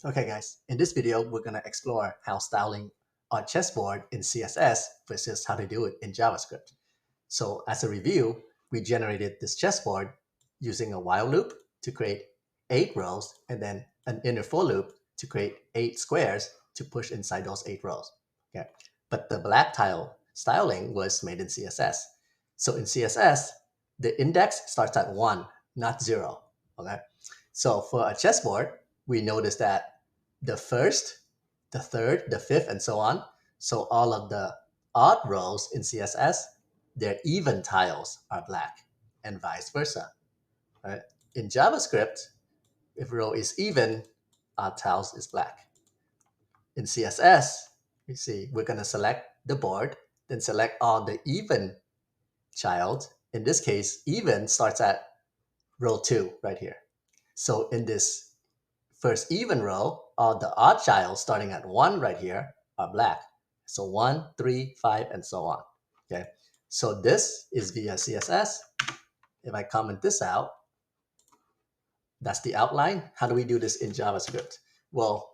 Okay guys, in this video, we're going to explore how styling on chessboard in CSS versus how to do it in JavaScript. So as a review, we generated this chessboard using a while loop to create 8 rows and then an inner for loop to create 8 squares to push inside those 8 rows. Okay. But the black tile styling was made in CSS. So in CSS, the index starts at 1, not 0. Okay. So for a chessboard, we notice that the first, the third, the fifth, and so on. So all of the odd rows in CSS, their even tiles are black, and vice versa. Right? In JavaScript, if row is even, odd tiles is black. In CSS, you see, we're going to select the board, then select all the even child. In this case, even starts at row 2 right here. So in this first even row, all the odd child starting at 1 right here are black. So 1, 3, 5, and so on. Okay. So this is via CSS. If I comment this out, that's the outline. How do we do this in JavaScript? Well,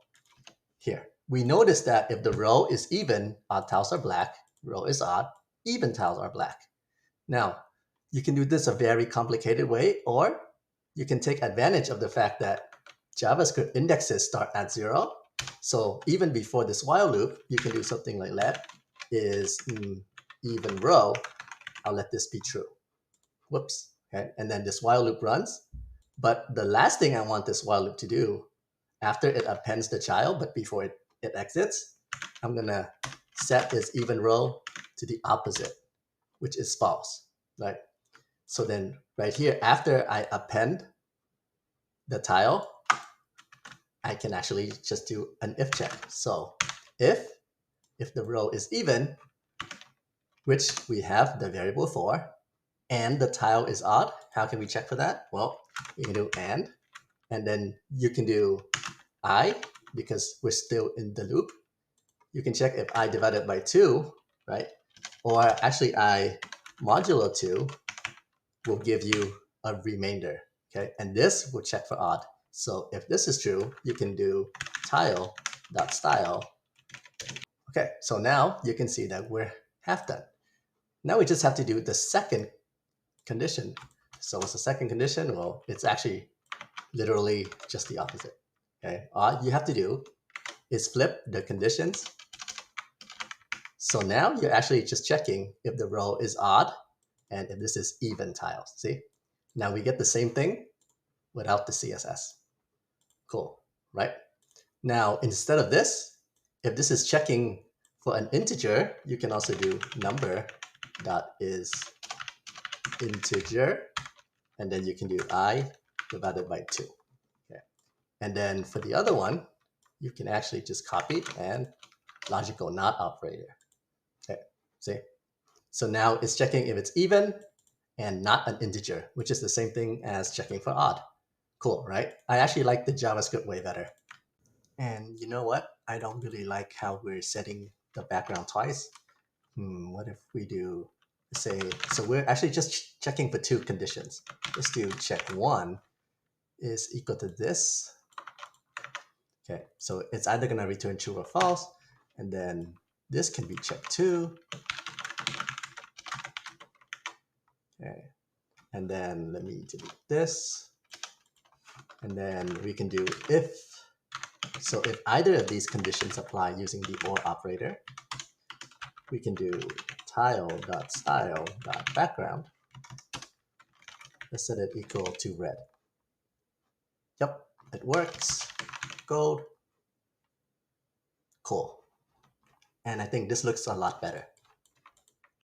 here, we notice that if the row is even, odd tiles are black, row is odd, even tiles are black. Now, you can do this a very complicated way, or you can take advantage of the fact that JavaScript indexes start at 0. So even before this while loop, you can do something like let is even row. I'll let this be true. Whoops. Okay. And then this while loop runs. But the last thing I want this while loop to do, after it appends the child, but before it exits, I'm going to set this even row to the opposite, which is false. Right? So then right here, after I append the tile, I can actually just do an if check. So if the row is even, which we have the variable for, and the tile is odd, how can we check for that? Well, you can do and then you can do I, because we're still in the loop. You can check if I divided by 2, right? Or actually I modulo 2 will give you a remainder, okay? And this will check for odd. So if this is true, you can do tile.style. Okay, so now you can see that we're half done. Now we just have to do the second condition. So what's the second condition? Well, it's actually literally just the opposite. Okay, all you have to do is flip the conditions. So now you're actually just checking if the row is odd and if this is even tiles. See? Now we get the same thing without the CSS. Cool, right? Now, instead of this, if this is checking for an integer, you can also do number dot is integer, and then you can do I divided by 2. Okay. And then for the other one, you can actually just copy and logical not operator. Okay, see? So now it's checking if it's even and not an integer, which is the same thing as checking for odd. Cool, right? I actually like the JavaScript way better. And you know what? I don't really like how we're setting the background twice. What if we do, say, so we're actually just checking for 2 conditions. Let's do check 1 is equal to this. Okay, so it's either going to return true or false. And then this can be check 2. Okay, and then let me delete this. And then we can do if. So if either of these conditions apply using the OR operator, we can do tile.style.background. Let's set it equal to red. Yep, it works. Gold. Cool. And I think this looks a lot better.